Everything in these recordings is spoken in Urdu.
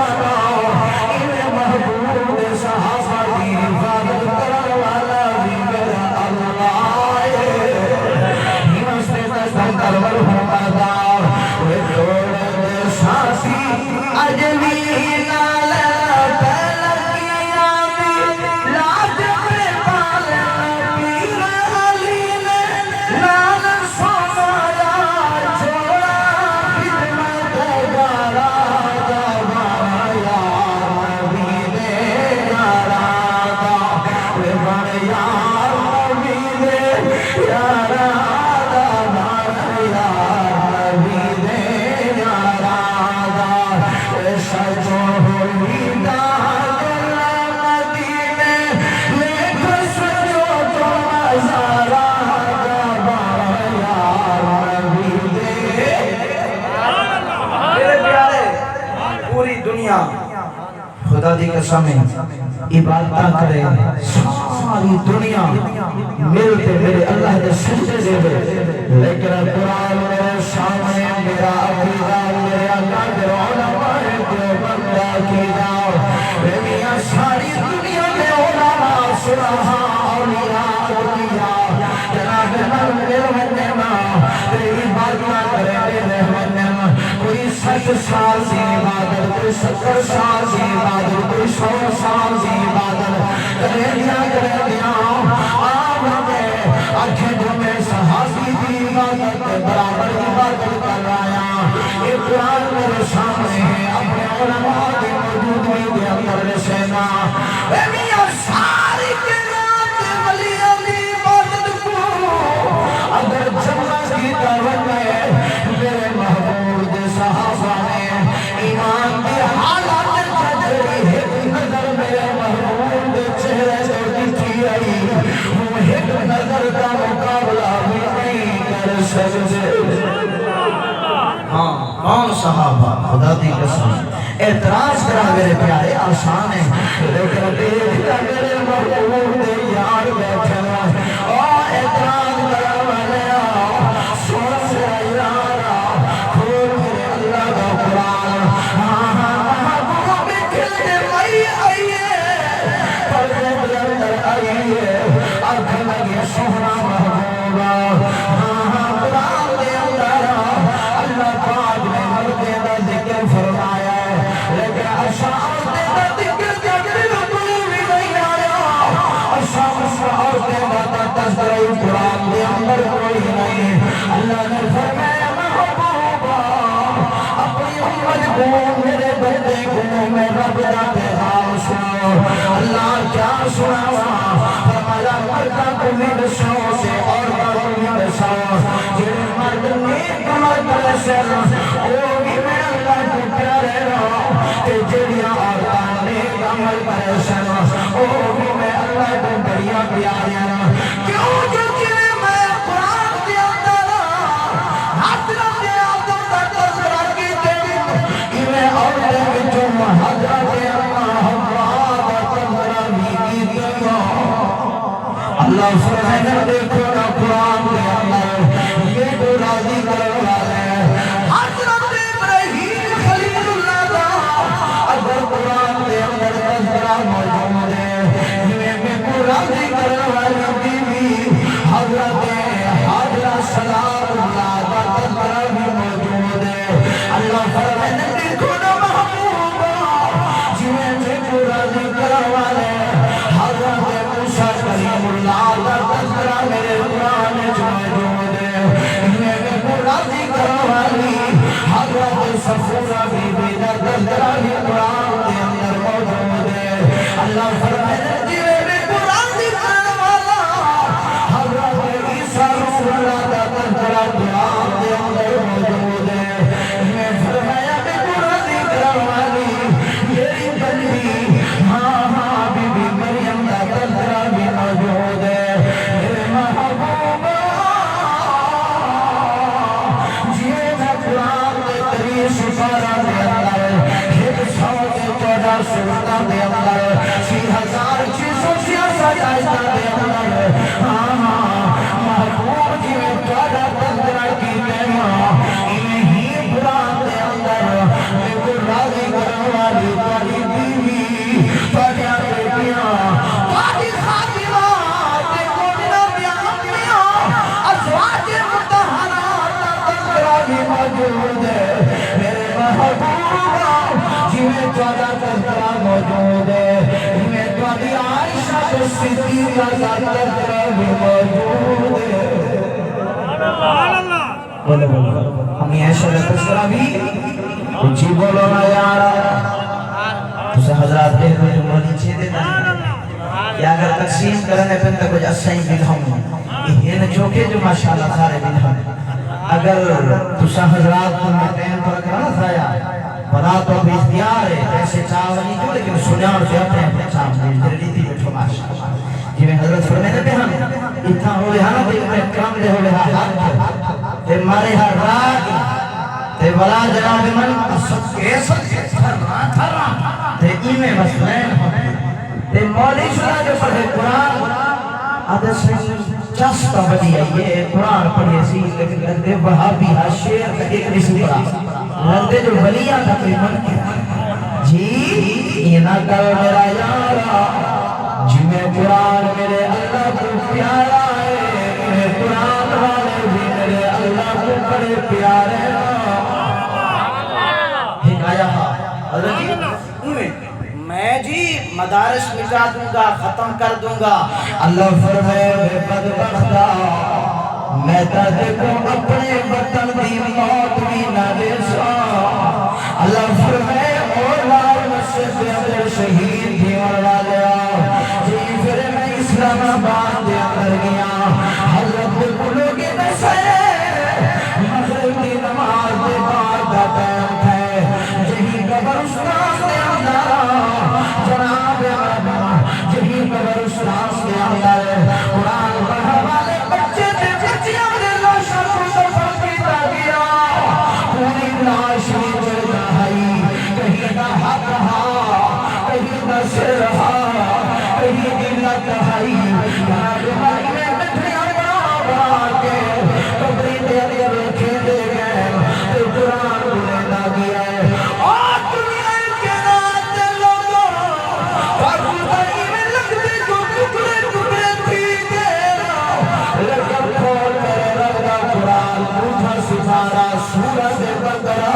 سبحانہ انہیں محبوب صحابہ دی حفاظت کرنے والا بھی میرا اللہ ہے ہمستے تستم کرور ہوتا وہ جوڑ ساسی اجلی نال پہلکیاں دی لاج پہ پالے پیر علی نے نال سومایا چھوڑا خدمت گارا گوانا یا نبی دے یارا دا وہ بن یا نبی دے یارا دا بن یا نبی دے یارا دا اے سچو ہوئی دا دل مدینے لیکھ سجو تو نظارہ دا بن یا نبی دے میرے پیارے پوری دنیا خدا دی قسم عبادت کرے ساری دنیا ملتے میرے اللہ دے سجدے دے لیکن قرآن میرے سامنے میرا عقیدہ میرے اللہ دے علماء دیوبند عقیدہ میاں ساری دنیا میں علماء صلحاء اولیاء اولیاء جناب میرے ونما تیری عبادت کرے میرے ونما کوئی 60 سال کی عبادت کوئی 70 سال کی عبادت کوئی 100 سال کی عبادت کرے دیا آنکھیں دھومے صحابی کی عبادت برابر عبادت کر رہا یہ قرآن میرے سامنے ہے اپنے علماء کی موجودگی کے اندر رسینا اے میاں ساری کے رات ولی علی عبادت کو اگر جنت کی دعوت میں میرے محبوب دے صحابہ نے ایمان کی حالات تجری ایک نظر میرے محبوب دے چہرے سے دکھی آئی وہ ایک نظر کا مقابلہ بھی نہیں کر سکتے ہاں کون صحابہ خدا دی قسم اعتراض کرا میرے پیارے آسان ہے لیکن دیکھتا میرے محبوب دے یار بیٹھے اور اعتراض کرا والے سن سے یارا کھول میرے اللہ کا قرآن محبوب کھلنے مئی آئیے پردے بلندر آئیے آنکھ لگے سہنا محبوبا قرآن دے اندر اللہ پاک نے مردے دا ذکر فرمایا ہے لیکن عورتیں دا ذکر جگری رکھوں بھی نہیں آیا عورتیں دا تذکرہ قرآن دے اندر کوئی نہیں اللہ نے فرمایا محبوبا اپنی امت کو میرے بندے کو میں رب دا پیغام سنو اللہ کیا سناوا فرمایا مردہ تمہیں دسو سے اور تمہیں دسو جن مرد نیک مرد رسل وہ بھی میں اللہ کو پیارے رہا کہ جنیا اور نیک عمل پریشن وہ بھی میں اللہ کو بڑیا پیارے رہا کیوں جو چلے میں قرآن کے اندر حضرت آدم کا تذکرہ کی تیری انہیں عورتیں بچوں حضرت اللہ فرمائے دیکھو نا قرآن کے اندر یہ تو راضی کرنے والے حضرت ابراہیم خلیل اللہ کا اگر قرآن کے اندر تذکرہ موجود ہے یہ کو راضی کرنے والی بیوی حضرت حاجرہ سلام اللہ کا تذکرہ بھی موجود ہے اللہ فرمائے دیکھو نا محبوبہ جنہیں کو راضی کرنے والے حضرت موسیٰ کریم اللہ کا تذکرہ میرے قرآن موجود ہے انہیں کو راضی کرنے والی حضرت صفورہ بی بی کا تذکرہ بھی قرآن کے اندر موجود ہے اللہ فرمائے جنہیں کو راضی کرنے والا حضرت عیسیٰ رسول اللہ کا تذکرہ قرآن کے اندر موجود ہے انہیں فرمایا کو راضی کرنے والی میری بنی ہاں بی بی مریم کا تذکرہ بھی موجود ہے میرے محبوبہ جیے میں قرآن کے تری سپارہ دے اندر 114 سورتہ دے اندر 6666 آیتہ دے اندر محبوب جی میں توڑا تذکرہ کی تیمہ انہیں ہی قرآن دے اندر میں کو راضی کرنے والی تھوڑا تذکرہ موجود ہے میں تھوڑی عائشہ تو صدیقہ کا تذکرہ بھی موجود ہے بولو ہم یہ عائشہ کا تذکرہ بھی کچھ ہی بولو نا یار اسے حضرات دے دو جو مولی چھے دے دا یا اگر تقسیم کرنے پہ تو کچھ اسائیں بلہم یہ نچوکے جو ماشاءاللہ سارے بلہم اگر تسا حضرات کو مہتین پر کرنا تھایا بنا تو اب اختیار ہے ایسے چاولی جو لیکن سنیار سے اپنے اپنے چاولی جلدی تھی بیٹھو ماشاءاللہ جی میں حضرت فرمیتے پہ ہم اتنا ہوئے ہاں تو اتنے کام دے ہوئے ہاں تے مارے ہر راگ تے بلا جناب من سب کیسا تھرا تے ایمیں مسلین ہوتے تے مولی شدہ جو پڑھے قرآن آدھے سے چستا بڑی ہے یہ قرآن پڑھے سی لیکن لگتے وہابی ہا شیر کا ایک رسی پڑھا لگتے جو ولیاں تھا کوئی من کیا جی یہ نہ کر میرا یارا جی میں قرآن میرے اللہ کو پیارا ہے میں قرآن والے بھی میرے اللہ کو بڑے پیارے میں جی مدارس مٹا دوں گا ختم کر دوں گا اللہ فرمائے میں بدبختہ میں درد کو اپنے وطن دی موت بھی نہ دے سا اللہ فرمائے اور لال مسجد کے اندر شہید تھی اور لیا جی پھر میں اسلام آباد دے اندر گیا حضرت بلو کے نسائے مغرب کی نماز دے بعد دا ٹائم تھے جہی قبرستان دے اندر جناب جہی قبرستان دے اندر قرآن پڑھا والے بچے تھے بچیاں دے لاشاں کو سفر کیتا گیا پوری لاش میں جہائی کہیں نہ حق ہا کہیں نہ سر ہا کہیں دلت ہائی جناب بھائی میں مٹھیاں بنا کے قبری دے اندر رکھے دے گئے تو قرآن بولے نہ گیا ہے سارا سورج بندرا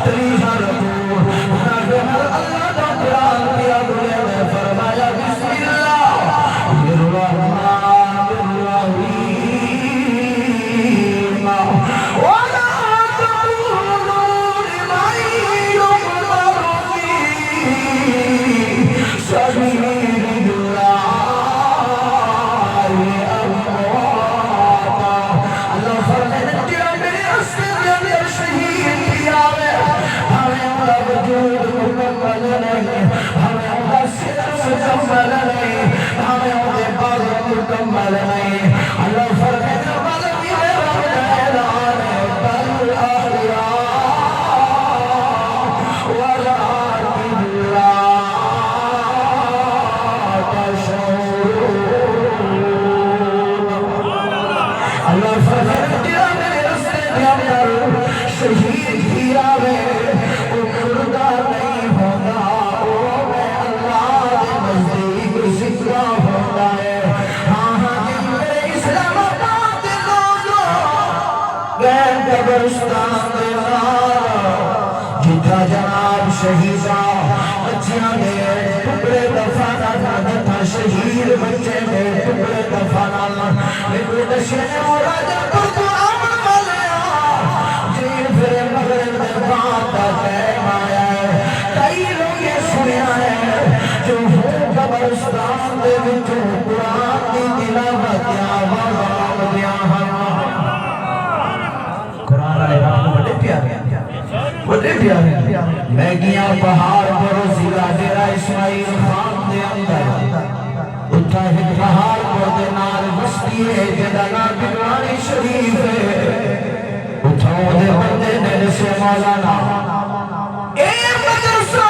تریہا رکھو نبیمر اللہ دا قرآن دیا دلے میں فرمایا بسم اللہ الرحمن الرحیم وَلَا تَقُولُوا لِمَن يُقْتَلُ فِي سَبِيلِ اللَّهِ جتا جناب شہیدہ بچیاں دے ٹکڑے دفانا تھا شہید بچے دے ٹکڑے دفانا میرے دشنے اور آجر پر قرآن والیا جی پھر مغرب دے بات ٹائم آیا ہے کئی لوگ یہ سنیا ہے جو قبرستان دے وچوں قرآن دی تلاوت آواز دیا قرآن والے رب کو بڑے پیارے بڑے پیارے میں گیا پہاڑ پر ضلع ڈیرہ اسماعیل خان دے اندر اتھا ایک پہاڑ پر دے نال بستی ہے جدا نام بنوانی شریف ہے اتھا دے بندے نے سے مولانا اے مدرسہ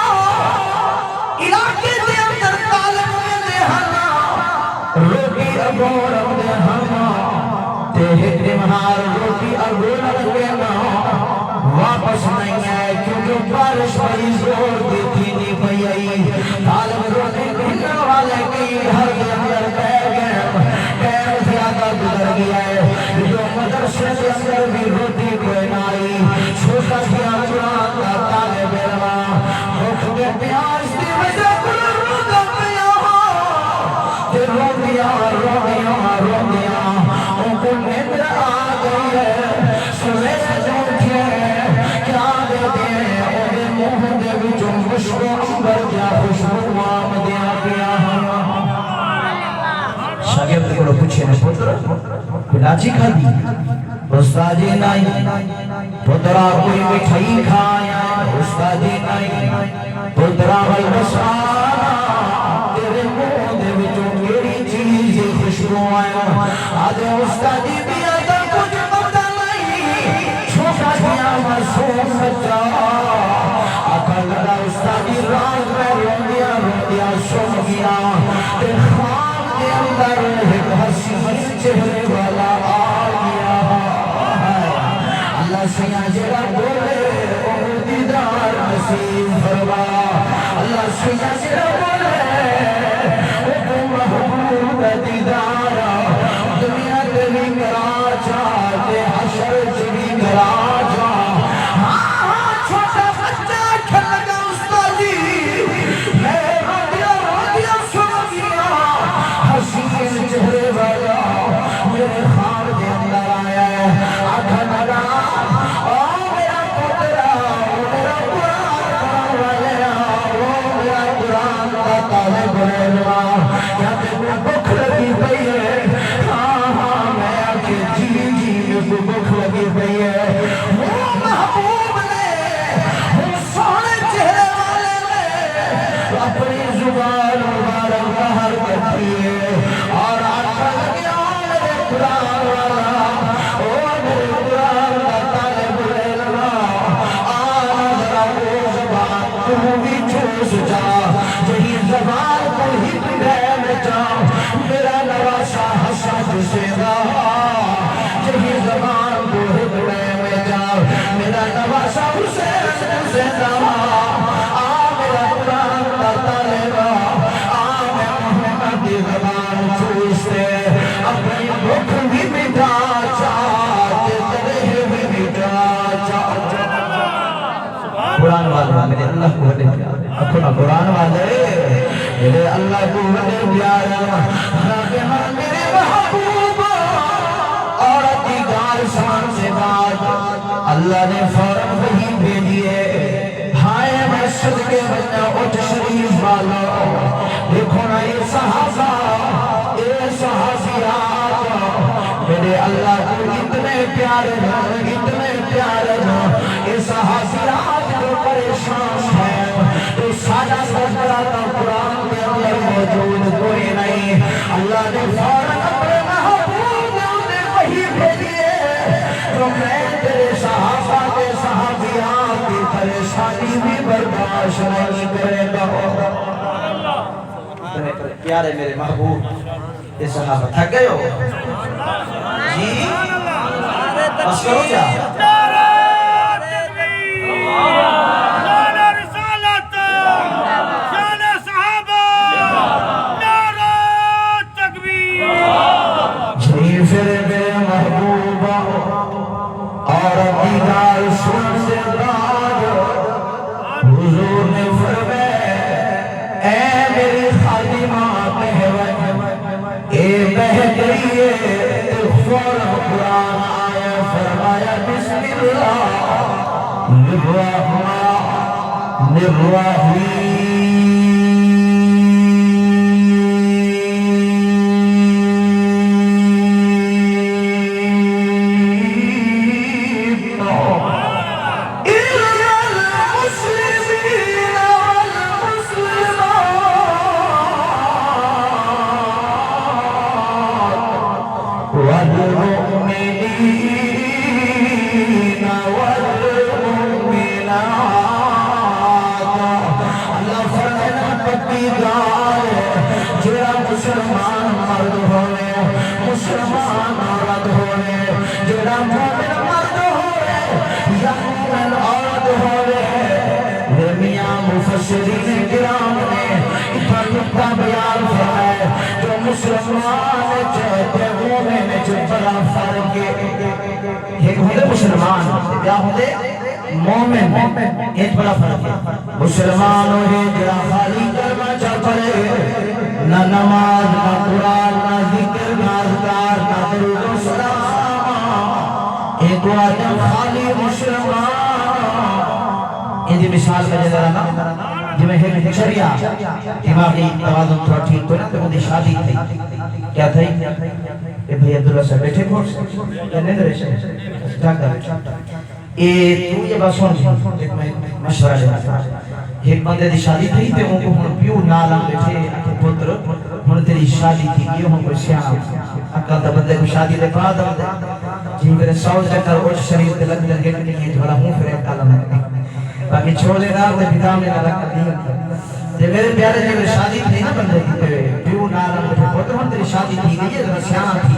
علاقے دے اندر طالب دے ہنا روٹی ابور دے ہنا تے ایک دمہار روٹی ابور دے ہنا واپس نہیں آئے کیونکہ بارش بڑی زور دی تھی نہیں پئی آئی طالب رونے گھنن والے کی ہر کے اندر پہ گئے پیر زیادہ گزر گیا ہے جو مدرسے کے اندر بھی روٹی کوئی نہ آئی چھوٹا کیا قرآن کا طالب علم بھوک کے پیاس دی وجہ پر رودا پیا روندیاں ان کو نیندر آ گئی ہے سوے جو اٹھے کیا دیتے ہیں منہ دے وچوں خوشبو عنبر دیا خوشبو آمدیاں پیا شاگرد کو پوچھے نے پتر لاچی کھا دی استادی نہیں پترا کوئی مٹھائی کھایا استادی نہیں پترا والبسانا تیرے منہ دے وچوں کیڑی چیز خوشبو آیا آج استادی بھی آتا کچھ پتہ نہیں چھوٹا دیا معصوم بچہ آقا لگا استادی رات میں روندیا سن گیا تے خواب کے اندر ایک حسین چہرے والا آ گیا اللہ سیاں جڑا بولے او دیدار نصیب فرما اللہ سیاں جڑا بولے او محبوب دیدار دنیا تے بھی کرا چاہتے حشر سے بھی کرا چاہ چھوٹا بچہ کھل لگا استادی میں روندیا سن گیا حسین چہرے والا میرے خواب کے اندر آیا ہے آنکھ لگا بخ لگی پئی ہے ہاں میں آکے جی میں بخ لگی پئی ہے وہ محبوب نے وہ سونے چہرے والے نے اپنی زبان مبارک باہر کرتی ہے اور آنکھ لگیا میرے قرآن والا او میرے قرآن کا طالب علم آنا ذرا وہ زبان تو بھی چوس جا جہی زبان کو ہی میرا نواسا حسن حسینہ جہی زبان کو ہدنے میں جا میرا نواسا حسین حسینہ میرا قرآن کا طالبہ میں محمد کی زبان چوستے اپنی بھوک بھی مٹا چاہتے ترہ بھی مٹا چاہتے قرآن والے میرے اللہ کو ہدے اپنا قرآن والے میرے اللہ کو بڑے پیارا میرے محبوب اور دیگر شان سے بات اللہ نے فوراً وہی بھیجیے ہائے مسجد کے بچہ اٹھ شریف والا دیکھو نا یہ صحابہ یہ صحابیات میرے اللہ کو اتنے پیارے یہ صحابیات کو پریشان ہے تو سادہ سرکرہ کا قرآن کے اندر موجود کوئی نہیں اللہ نے فوراً اپنے محبوب نے وہی بھیجیے تو میں تیرے صحابہ کے صحابیات کی پریشانی بھی برداشت نہیں کرے گا پیارے میرے محبوب یہ صحابہ تھک گئے ہو جی بس کرو جا مفسرین کرام نے اتنا نقطہ بیان فرمایا جو مسلمان چاہتے مومن چ بڑا فرق ہے ایک ہوتے مسلمان کیا ہوتے مومن ایک بڑا فرق ہے مسلمانوں ہے جڑا خالی کلمہ چا پڑھے نہ نماز نہ قرآن نہ ذکر نہ اذکار نہ درود و سلام ایک آدم خالی مسلمان ان دی مثال کا جذرا نا جو میں ایک شریعہ دماغی توازن تھوڑا ٹھیک کو نا تو مجھے شادی تھی کیا تھی کہ بھئی عبداللہ صاحب بیٹھے کورس یا نہیں درشن کیا کر تو یہ بات سن ایک میں مشورہ لیتا ایک بندے دی شادی تھی تے ان کو ہن پیو نالا بیٹھے اکھے پتر ہن تیری شادی تھی یہ ہن کوئی سیاح اکل دا بندے کو شادی دے پا دم دے جی میرے سوز چکر اوچ شریف دے لگ دے گھٹ نہیں ہے جھولا ہوں پھر ایک کالم ہے باقی چھولے دار دے بھیدام نے نالا کر دی تے میرے پیارے جب میرے شادی تھی نا بندے کی تے پیو نالا بیٹھے پتر ہن تیری شادی تھی گئی ہے سیاح تھی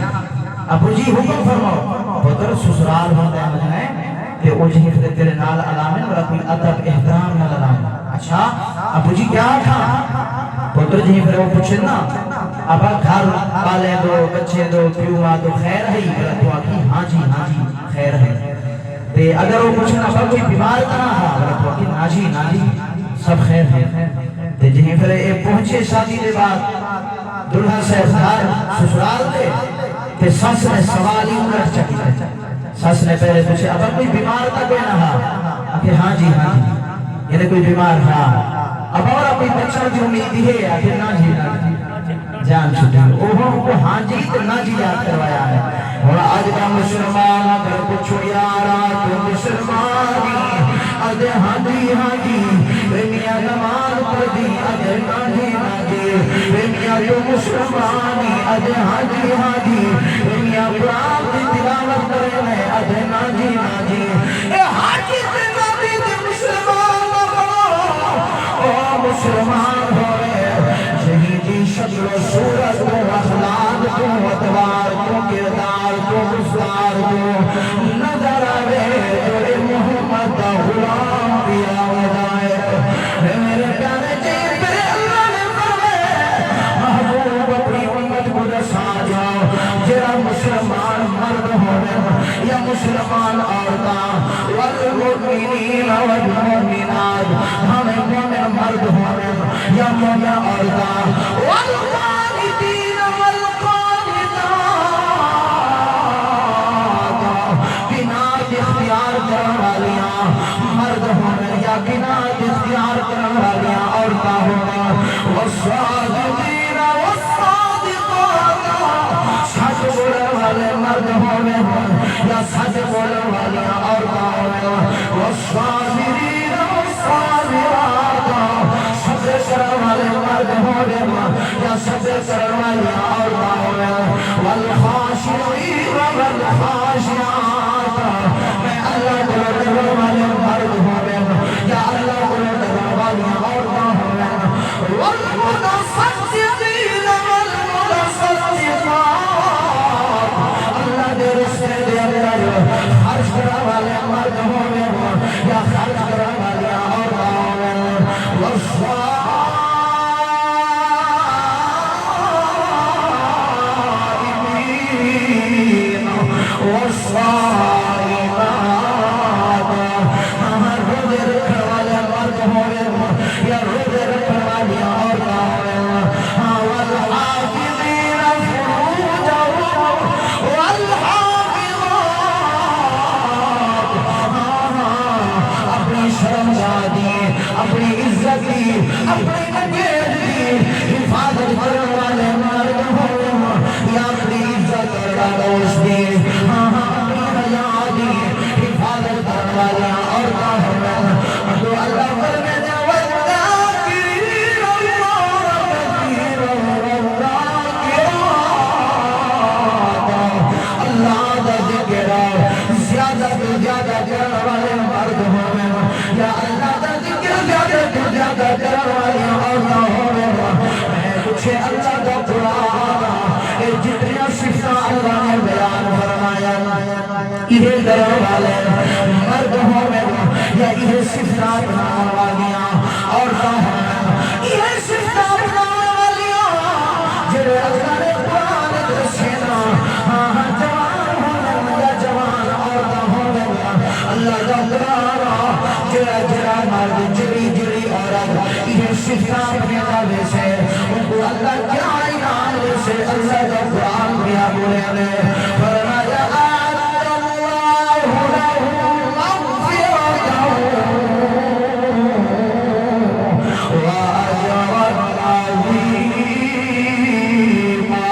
ابو جی حکم فرماؤ پتر سسرال ہوتا ہے مجھے کہ او جی حفظ تیرے نال علامن ورہ کوئی ادب احترام نال علامن اچھا ابو جی کیا تھا پتر جی پھر وہ پوچھے نا ابا گھر پالے دو بچے دو پیو ماں دو خیر ہے ورہ تو آکی ہاں جی خیر ہے تے اگر وہ پوچھے نا ابا کوئی بیمار کنا ہے ورہ تو آکی نا جی سب خیر ہے تے جی پھر پہنچے شادی دے بعد دلہا سے گھر سسرال دے تے سس نے سوالی اٹھ چکی ہے سس نے پہلے پوچھے ابا کوئی بیمار تھا کوئی نہ ہاں کہ ہاں جی یعنی کوئی بیمار تھا اب اور کوئی بچہ جو امیدی ہے کہ نہ جی جان چھوٹی اوہوں کو ہاں جی تو نہ جی یاد کروایا ہے اور آج کا مسلمان اگر پوچھو یارا تو مسلمانی آج ہاں جی میاں نماز پڑھ دی آج نہ جی میاں تو مسلمانی آج ہاں جی میاں قرآن کی تلاوت کرے میں آج نہ جی اے ہاں جی زندگی دے مسلمان مسلمان ہوئے شہیدی شکل و صورت کو اخلاق کو اتوار کو کردار کو گفتار کو نظر آئے جو محمد غلام پیا ودائے میرے پیارے جی پہ اللہ نے فرمائے محبوب اپنی امت کو دسا جاؤ جرا مسلمان مرد ہوئے یا مسلمان عورتاں والمؤمنین والمؤمنات ہمیں مومن مرد ہوئے یا مومن عورتاں والقانتین والقانتات بنات اختیار کرن والیاں مرد ہوئے یا بنات اختیار کرن والیاں عورتاں ہوئے والصادقین والصادقات سچ بولن والے مرد ہوئے یا سچ بولن والیاں عورتاں ہوئے والصابرین والصابرات صبر کرن والے مرد ہوئے یا صبر کرن والیاں عورتاں ہوئے والخاشعین والخاشعات میں اللہ کو ڈرنے والے مرد ہوئے یا اللہ کو ڈرنے والیاں عورتاں ہوئے والمتصدقین والمتصدقات اللہ دے رسے دے اندر خرچ کرنے والے مرد ہوئے یا خرچ کرنے والیاں عورتاں ہوئے والصائمین والصائمات ہمیں روزے رکھنے والے مرد ہوئے یا روزے رکھنے والیاں عورتاں ہوئے والحافظین فروجہم والحافظات اپنی شرمگاہی اپنی عزت کی اپنی نگہت کی حفاظت کرنے والے مرد ہوئے یا اپنی عزت کرنا دوست دی اپنی حیا دی حفاظت کرنے والے عورتاں ہوئے تو اللہ فرماتے ہیں والذاکرین اللہ کثیرا والذاکرات اللہ دا ذکر زیادہ سے زیادہ کرنے والے مرد ہوئے یا اللہ دا ذکر زیادہ سے زیادہ کرنے والے عورتاں ہوئے کچھ اللہ دا قرآن جتنی صفتاں اللہ نے بیان فرمایا یہ کرنے والے مرد ہوئے یا یہ صفتاں بنانے والیاں عورتاں ہوئے یہ صفتاں بنانے والیاں جنہیں اللہ نے قرآن دسے نا جوان ہوئے یا جوان عورتاں ہوئے اللہ کا قرآن شفا اپنے دعوے سے ان کو اللہ کیا انعام سے اللہ کا قرآن کیا بولے نے فرمایا آت اللہ لہم مغفرۃ وأجرا عظیما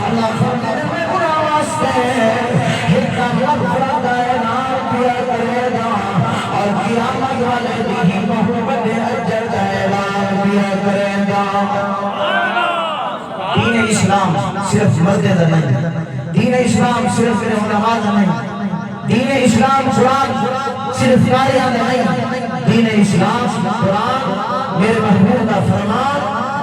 اللہ فرمانے میں گناہ واسطے ہتا مغفرت اعلان کیا کرے گا اور قیامت والے دن محمد اجر کا اعلان کیا کرے گا دین اسلام صرف مسجد نہیں دین اسلام صرف نماز نہیں دین اسلام قرآن صرف قاریہ نہیں دین اسلام قرآن میرے محبوب کا فرمان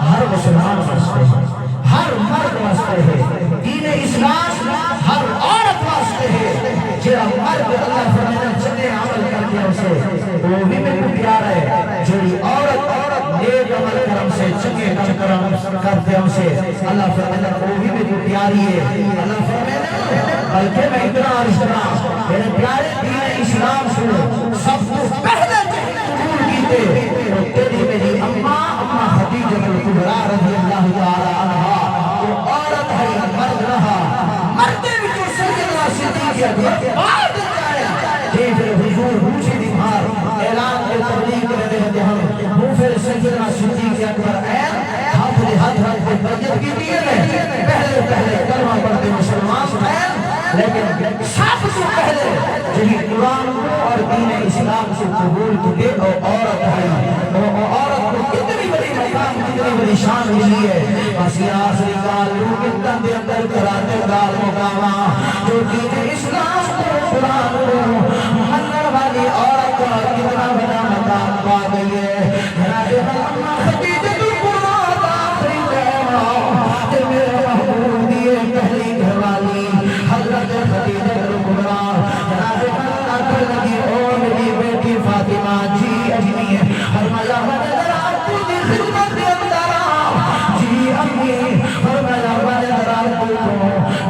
ہر مسلمان واسطے ہے ہر مرد واسطے ہے دین اسلام ہر عورت واسطے ہے جہاں مرد اللہ فرمانا چلے عمل کر کے اسے وہ بھی میں پیار ہے جڑی عورت نیک عمل کرم سے چنگے کرم کرتے ہم سے اللہ فرمانا وہ بھی میں پیاری ہے اللہ فرمانا بلکہ میں اتنا عرض کرا میرے پیارے دین اسلام سنو سب کو پہلے قبول کیتے تو تیری میری اماں خدیجہ الکبریٰ رضی اللہ تعالی عنہا وہ عورت ہے مرد رہا مردے بھی تو سیدنا صدیق اکبر بعد جایا کہ پھر حضور روچی دیمار اعلان کے تبلیغ کرنے ہوتے ہم وہ پھر سیدنا صدیق اکبر این ہاتھ پہ بیعت کی دیئے پہلے کلمہ پڑھتے مسلمان این لیکن سب سے پہلے جنہی قرآن اور دین اسلام سے قبول کیے وہ عورت ہے وہ عورت کو کتنی بڑی مقام کتنی بڑی شان ملی ہے بس یہ آخری کال روح کتن دے اندر کراتے دار مقامہ جو دین اسلام کو قرآن کو منر والی عورت کو کتنا بڑا مقام پا گئی ہے جناب اماں خدیجہ الکبریٰ آخری کہنا کہ میرے محبوب دیے پہلی گھر والی حضرت خدیجہ الکبریٰ جناب اللہ کر لگی او میری بیٹی فاطمہ جی اجنی ہے فرمایا میں ذرا تجھے خدمت کے اندر جی امی فرمایا میں ذرا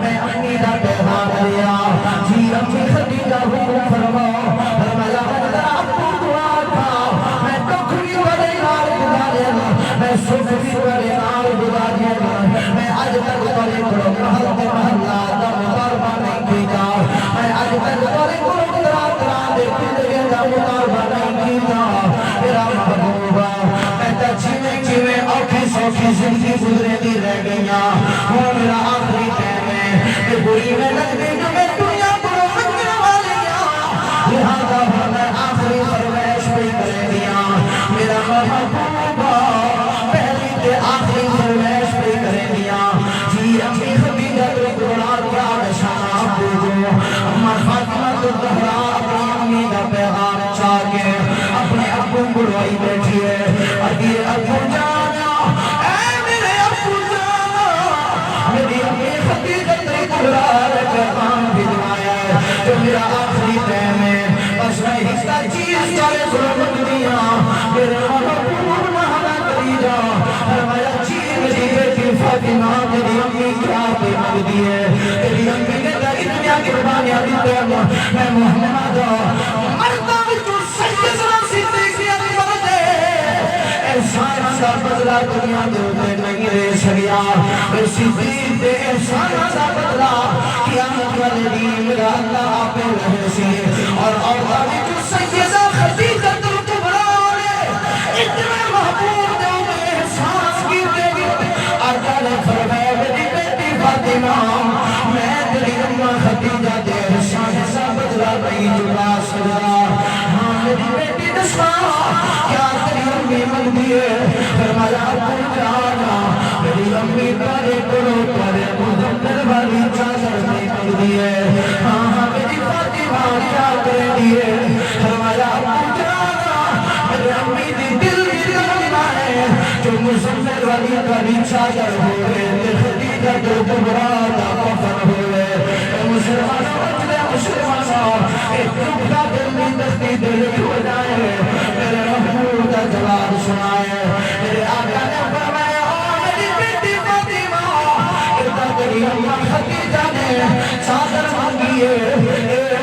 میں امی کا پیغام لیا جی امی خدیجہ حکم فرماؤ فرمایا میں ذرا دعا تھا میں دکھڑی والے نال گزارے میں سکھی والے نال گزارے میں آج تک تھوڑے کرو محلہ دم مطالبہ نہیں کیتا میں آج تک تھوڑے کرو ترا دے پندگے دا مطالبہ نہیں کیتا میرا محبوبہ میں تا چیویں اوکھی سوکھی زندگی گزرے دی رہ گئیاں وہ میرا آخری ٹائم ہے کہ بری میں لگ گئی جو میں دنیا کو منگنے والیاں لہذا میں آخری فرمائش پہ کرے دیا میرا محبوبہ پہلی تے آخری فرمائش پہ کرے دیا جی امی خدیجہ الکبریٰ کیا نشانہ آپ دو اماں فاطمہ الزہرا اپنی امی کا پیغام چاہ کے اپنے ابو بڑھوائی بیٹھی ہے اگے ابو جانا اے میرے ابو جانا میری امی خدیجہ الکبریٰ نے پیغام بھجوایا ہے جو میرا آخری ٹائم ہے بس میں حصہ چیز چاہے ضرورت دیا میرے محبوب مہانا کری جا فرمایا جی میری بیٹی فاطمہ میری امی کیا قیمت دی ہے میری امی نے کہا اتنی قربانیاں دیتے ہیں میں محمد مردہ بچو سیدنا صدیق اکبر دے احسان کا بدلہ دنیا دے نہیں رہ سکیا صدیق دے احسان کا بدلہ قیامت والے دن میرا اللہ آپ رہے سی اور بچو سیدہ خدیجہ الکبریٰ نے اتنے محبوب دے احسان کی دے آقا نے فرمایا میری بیٹی فاطمہ میں تیری اماں خدیجہ دے احسان سے بدلہ نہیں چکا سکتا ہاں میری بیٹی نسمہ کیا تیری امی مانگتی ہے فرمایا ابو جانا میری امی تارے کرو تارے مزمل والی چادر نہیں مانگتی ہے ہاں میری فاطمہ کیا کرے دیئے فرمایا ابو جانا میری امی دی دل کی تمنا ہے جو مزمل والی چادر ہوئے خدیجہ الکبریٰ کا کفن ہوئے مسلمانوں اجلے مسلمانوں ایک ٹکڑا دل میں دستی دل ہو جائے میرے محبوب کا جواب سنائے میرے آقا نے فرمایا میری بیٹی فاطمہ اتنا تیری اماں خدیجہ نے چادر مانگی ہے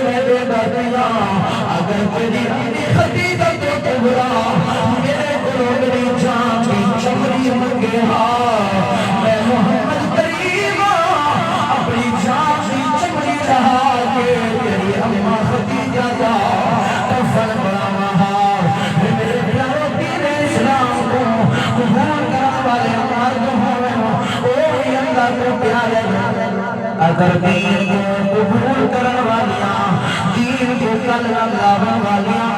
میرے دادیاں اگر تیری امی خدیجہ الکبریٰ میرے کو میری جان میں محمد کریم اپنی جان کی چمڑی چڑھا کے تیری اماں خدیجہ کا کفن بناوا میرے پیارے دین اسلام کو قبول کرنے والے مرد ہوں او اللہ کو پیارے اگر دین کو قبول کرنے والیاں دین کو کلمہ لانے والیاں